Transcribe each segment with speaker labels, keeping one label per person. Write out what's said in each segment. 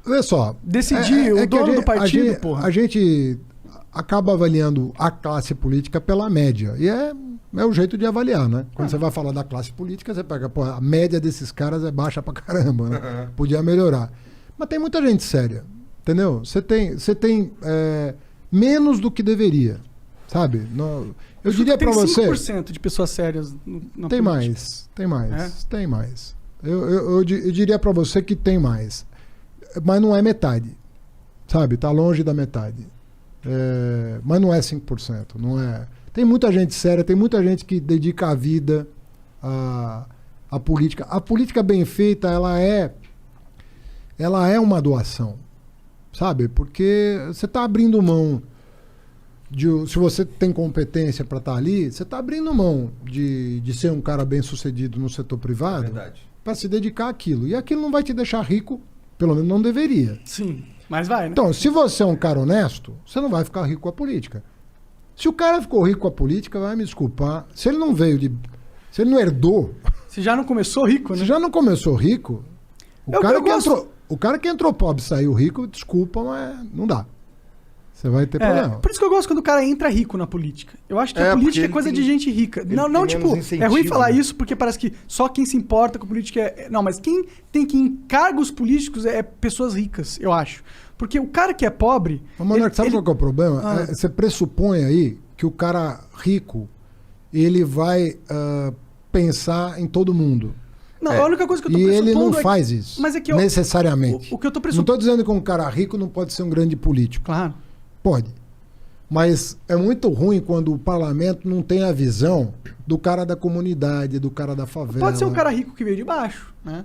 Speaker 1: Olha só.
Speaker 2: Decidir, o dono do partido, porra.
Speaker 1: A gente acaba avaliando a classe política pela média. E é o jeito de avaliar, né? Quando você vai falar da classe política, você pega, pô, a média desses caras é baixa pra caramba, né? Podia melhorar. Mas tem muita gente séria, entendeu? Você tem menos do que deveria, sabe? Eu diria pra você...
Speaker 2: Tem 5% de pessoas sérias na
Speaker 1: tem
Speaker 2: política.
Speaker 1: Tem mais. Eu diria pra você que tem mais. Mas não é metade, sabe? Tá longe da metade. Mas não é 5%, não é... Tem muita gente séria, tem muita gente que dedica a vida à política. A política bem feita, ela é uma doação, sabe? Porque você está abrindo mão se você tem competência para estar ali, você está abrindo mão de ser um cara bem sucedido no setor privado para se dedicar àquilo. E aquilo não vai te deixar rico, pelo menos não deveria.
Speaker 2: Sim, mas vai, né?
Speaker 1: Então, se você é um cara honesto, você não vai ficar rico com a política. Se o cara ficou rico com a política, vai me desculpar. Se ele não se ele não herdou...
Speaker 2: Se já não começou rico, né?
Speaker 1: Se já não começou rico, o cara que entrou pobre e saiu rico, desculpa, mas não dá. Você vai ter problema.
Speaker 2: Por isso que eu gosto quando o cara entra rico na política. Eu acho que a política é coisa de gente rica. Não, tipo, é ruim falar isso porque parece que só quem se importa com política Não, mas quem tem que em cargos políticos é pessoas ricas, eu acho. Porque o cara que é pobre...
Speaker 1: Mas, sabe qual que é o problema? Você pressupõe aí que o cara rico, ele vai pensar em todo mundo.
Speaker 2: Não, a única coisa que eu tô pressupondo
Speaker 1: e ele não faz isso,
Speaker 2: mas é que
Speaker 1: necessariamente.
Speaker 2: O que eu tô
Speaker 1: Não estou dizendo que um cara rico não pode ser um grande político.
Speaker 2: Claro.
Speaker 1: Pode. Mas é muito ruim quando o parlamento não tem a visão do cara da comunidade, do cara da favela.
Speaker 2: Pode ser um cara rico que veio de baixo, né?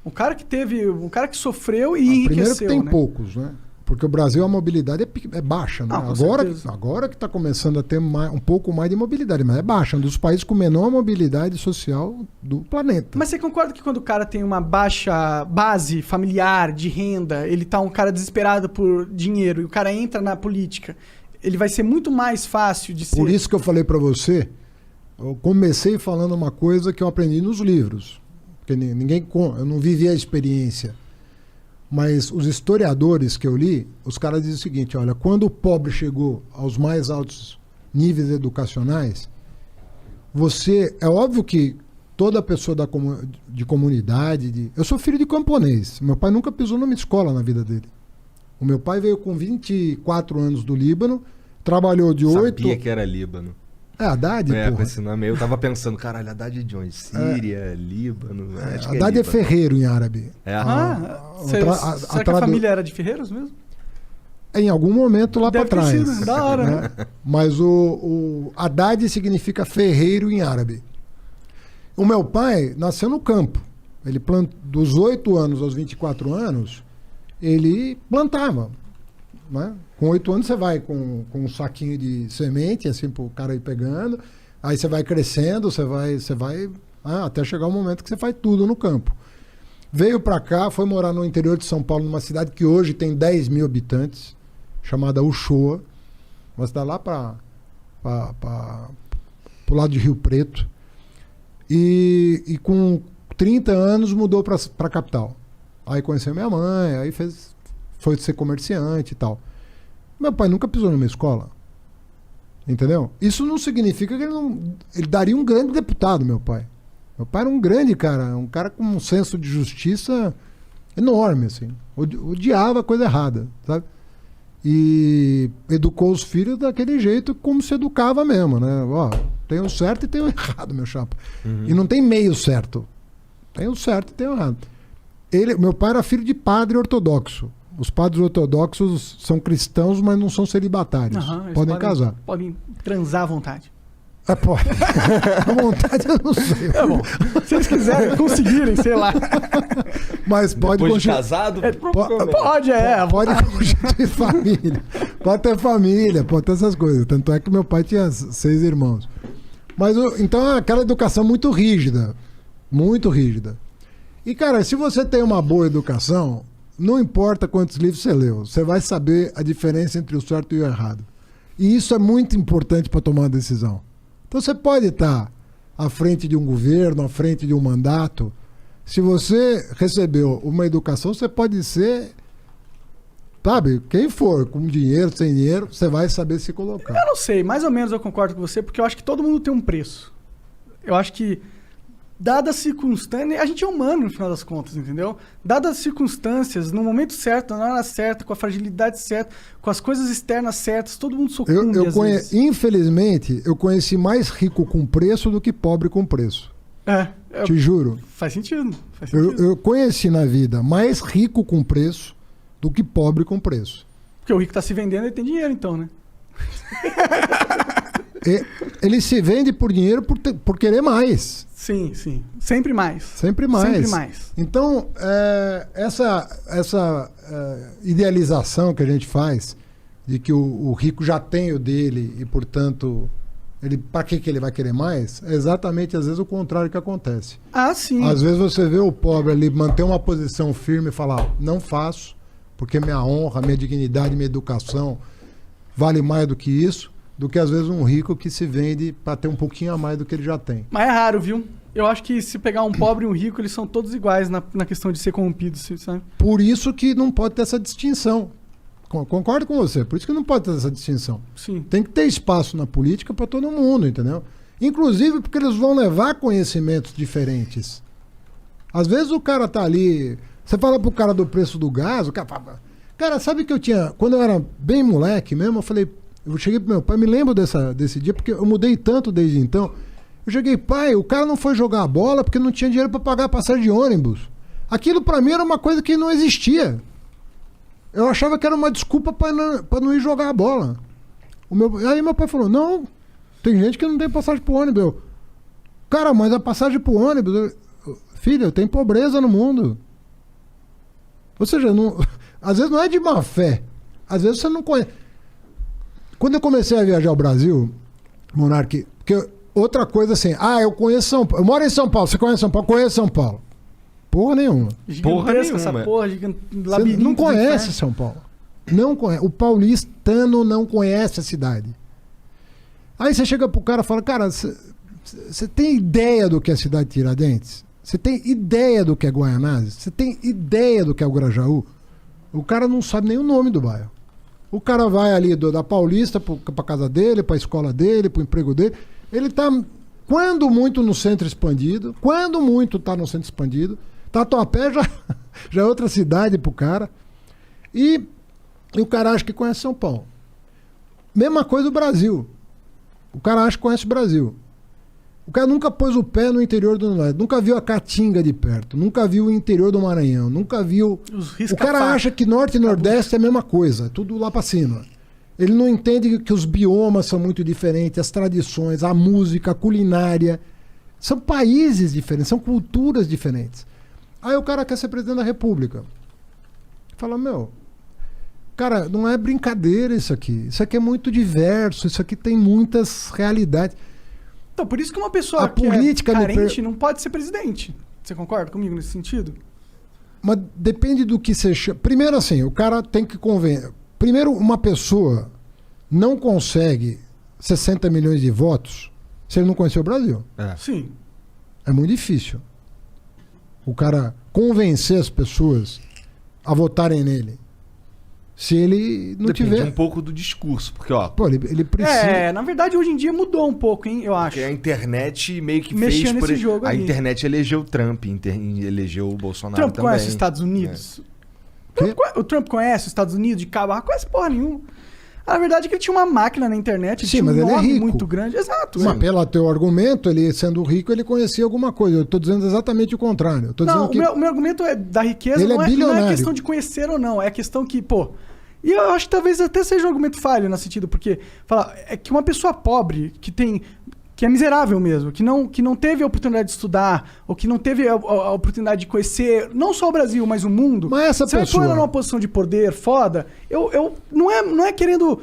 Speaker 2: Um cara que sofreu e enriqueceu,
Speaker 1: primeiro que tem
Speaker 2: né?
Speaker 1: poucos, né? Porque o Brasil a mobilidade é baixa, né? Agora que está começando a ter um pouco mais de mobilidade, mas é baixa, um dos países com menor mobilidade social do planeta.
Speaker 2: Mas você concorda que quando o cara tem uma baixa base familiar de renda, ele tá um cara desesperado por dinheiro e o cara entra na política, ele vai ser muito mais fácil de ser...
Speaker 1: Por isso que eu falei para você, eu comecei falando uma coisa que eu aprendi nos livros. Porque eu não vivi a experiência. Mas os historiadores que eu li, os caras dizem o seguinte, olha, quando o pobre chegou aos mais altos níveis educacionais, é óbvio que toda pessoa de comunidade... Eu sou filho de camponês, meu pai nunca pisou numa escola na vida dele. O meu pai veio com 24 anos do Líbano, trabalhou de 8...
Speaker 3: Sabia que era Líbano.
Speaker 1: Haddad, porra.
Speaker 3: Com esse nome aí, eu tava pensando, caralho, Haddad de onde? Síria, Líbano...
Speaker 1: Haddad é ferreiro em árabe.
Speaker 2: Será que a família era de ferreiros mesmo?
Speaker 1: Em algum momento lá para trás.
Speaker 2: Deve ter sido, da hora, né?
Speaker 1: Mas o Haddad significa ferreiro em árabe. O meu pai nasceu no campo. Ele dos 8 anos aos 24 anos, ele plantava, né? Com 8 anos você vai com um saquinho de semente, assim, pro cara ir pegando. Aí você vai crescendo, você vai até chegar o momento que você faz tudo no campo. Veio para cá, foi morar no interior de São Paulo, numa cidade que hoje tem 10 mil habitantes, chamada Uchoa. Uma cidade lá para o lado de Rio Preto. E com 30 anos mudou para a capital. Aí conheceu minha mãe, aí foi ser comerciante e tal. Meu pai nunca pisou numa escola. Entendeu? Isso não significa que ele daria um grande deputado, meu pai. Meu pai era um grande cara, um cara com um senso de justiça enorme, assim. Odiava a coisa errada, sabe? E educou os filhos daquele jeito como se educava mesmo, né? Ó, tem o certo e tem o errado, meu chapa. Uhum. E não tem meio certo. Tem o certo e tem o errado. Meu pai era filho de padre ortodoxo. Os padres ortodoxos são cristãos, mas não são celibatários. Podem casar.
Speaker 2: Podem transar à vontade.
Speaker 1: Pode. À vontade eu não sei.
Speaker 2: É bom. Se eles quiserem, conseguirem, sei lá.
Speaker 1: Mas pode
Speaker 3: Depois de casado?
Speaker 1: Pode constituir família. Pode ter família, pode ter essas coisas. Tanto é que meu pai tinha 6 irmãos. Mas então é aquela educação muito rígida. Muito rígida. E, cara, se você tem uma boa educação, não importa quantos livros você leu, você vai saber a diferença entre o certo e o errado. E isso é muito importante para tomar uma decisão. Então você pode estar à frente de um governo, à frente de um mandato. Se você recebeu uma educação, você pode ser sabe, quem for, com dinheiro, sem dinheiro, você vai saber se colocar.
Speaker 2: Eu não sei, mais ou menos eu concordo com você, porque eu acho que todo mundo tem um preço. Eu acho que, dadas as circunstâncias, a gente é humano no final das contas, entendeu? Dadas as circunstâncias, no momento certo, na hora certa, com a fragilidade certa, com as coisas externas certas, todo mundo sucumbe às vezes.
Speaker 1: Infelizmente, eu conheci mais rico com preço do que pobre com preço. Te juro.
Speaker 2: Faz sentido.
Speaker 1: Eu conheci na vida mais rico com preço do que pobre com preço.
Speaker 2: Porque o rico tá se vendendo e tem dinheiro, então, né?
Speaker 1: Ele se vende por dinheiro por querer mais.
Speaker 2: Sim. Sempre mais.
Speaker 1: Sempre mais. Então, essa idealização que a gente faz de que o rico já tem o dele e, portanto, para que ele vai querer mais? É exatamente, às vezes, o contrário que acontece.
Speaker 2: Sim.
Speaker 1: Às vezes você vê o pobre ali manter uma posição firme e falar, não faço, porque minha honra, minha dignidade, minha educação vale mais do que isso, do que às vezes um rico que se vende para ter um pouquinho a mais do que ele já tem.
Speaker 2: Mas é raro, viu? Eu acho que se pegar um pobre e um rico, eles são todos iguais na questão de ser corrompidos, sabe?
Speaker 1: Por isso que não pode ter essa distinção. Concordo com você, por isso que não pode ter essa distinção.
Speaker 2: Sim.
Speaker 1: Tem que ter espaço na política para todo mundo, entendeu? Inclusive porque eles vão levar conhecimentos diferentes. Às vezes o cara tá ali, você fala pro cara do preço do gás, o cara fala, cara, sabe que eu tinha, quando eu era bem moleque mesmo, eu cheguei pro meu pai, me lembro desse dia, porque eu mudei tanto desde então. Eu cheguei, pai, o cara não foi jogar a bola porque não tinha dinheiro para pagar a passagem de ônibus. Aquilo para mim era uma coisa que não existia. Eu achava que era uma desculpa para não ir jogar a bola. Aí meu pai falou, não, tem gente que não tem passagem pro ônibus. Cara, mas a passagem pro ônibus... Filho, tem pobreza no mundo. Ou seja, às vezes não é de má fé. Às vezes você não conhece. Quando eu comecei a viajar ao Brasil, Monark, porque outra coisa assim, eu conheço São Paulo. Eu moro em São Paulo, você conhece São Paulo? Conheço São Paulo. Porra nenhuma.
Speaker 2: Essa porra
Speaker 1: você não conhece São Paulo. Não conhece. O paulistano não conhece a cidade. Aí você chega pro cara e fala, cara, você tem ideia do que é a cidade de Tiradentes? Você tem ideia do que é Guaianazes? Você tem ideia do que é o Grajaú? O cara não sabe nem o nome do bairro. O cara vai ali da Paulista pra casa dele, pra escola dele, pro emprego dele. Ele tá, quando muito, no centro expandido. Quando muito tá no centro expandido. Tatuapé já é outra cidade pro cara. E o cara acha que conhece São Paulo. Mesma coisa do Brasil. O cara acha que conhece o Brasil. O cara nunca pôs o pé no interior do Nordeste, nunca viu a Caatinga de perto, nunca viu o interior do Maranhão, nunca viu... O cara acha que Norte e Nordeste é a mesma coisa, tudo lá pra cima. Ele não entende que os biomas são muito diferentes, as tradições, a música, a culinária. São países diferentes, são culturas diferentes. Aí o cara quer ser presidente da República. Fala, cara, não é brincadeira isso aqui. Isso aqui é muito diverso, isso aqui tem muitas realidades.
Speaker 2: Então, por isso que uma pessoa
Speaker 1: política
Speaker 2: é carente não pode ser presidente. Você concorda comigo nesse sentido?
Speaker 1: Mas depende do que você chama. Primeiro assim, o cara tem que convencer. Primeiro, uma pessoa não consegue 60 milhões de votos se ele não conhecer o Brasil.
Speaker 2: Sim.
Speaker 1: É muito difícil. O cara convencer as pessoas a votarem nele. Se ele não tiver...
Speaker 3: Depende um pouco do discurso, porque,
Speaker 1: ele precisa...
Speaker 2: na verdade, hoje em dia mudou um pouco, hein, eu acho.
Speaker 3: Porque a internet meio que
Speaker 2: mexeu nesse jogo
Speaker 3: a
Speaker 2: aí.
Speaker 3: internet elegeu o Trump, elegeu o Bolsonaro
Speaker 2: Trump
Speaker 3: também.
Speaker 2: Conhece os Estados Unidos? O Trump conhece os Estados Unidos de cabo? Conhece porra nenhuma. A verdade é que ele tinha uma máquina na internet,
Speaker 1: sim, mas ele é rico.
Speaker 2: Muito grande. Exato.
Speaker 1: Mas pelo teu argumento, ele sendo rico, ele conhecia alguma coisa. Eu estou dizendo exatamente o contrário. Eu tô dizendo que
Speaker 2: o meu argumento é da riqueza,
Speaker 1: ele
Speaker 2: não é questão de conhecer ou não. É questão que, E eu acho que talvez até seja um argumento falho nesse sentido, porque é que uma pessoa pobre, que é miserável mesmo, que não teve a oportunidade de estudar, ou que não teve a oportunidade de conhecer não só o Brasil, mas o mundo,
Speaker 1: mas essa
Speaker 2: você
Speaker 1: pessoa...
Speaker 2: vai pôr ela numa posição de poder foda, não é querendo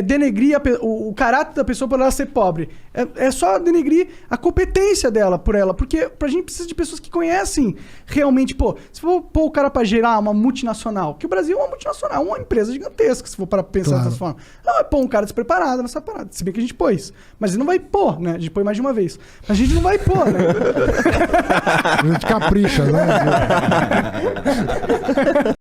Speaker 2: denegrir o caráter da pessoa por ela ser pobre. É só denegrir a competência dela por ela. Porque a gente precisa de pessoas que conhecem realmente. Se for pôr o cara pra gerar uma multinacional, que o Brasil é uma multinacional, uma empresa gigantesca, se for para pensar dessa forma. Não vai pôr um cara despreparado nessa parada. Se bem que a gente pôs. Mas ele não vai pôr, né? A gente põe mais de uma vez. Mas a gente não vai pôr, né?
Speaker 1: A gente capricha, né?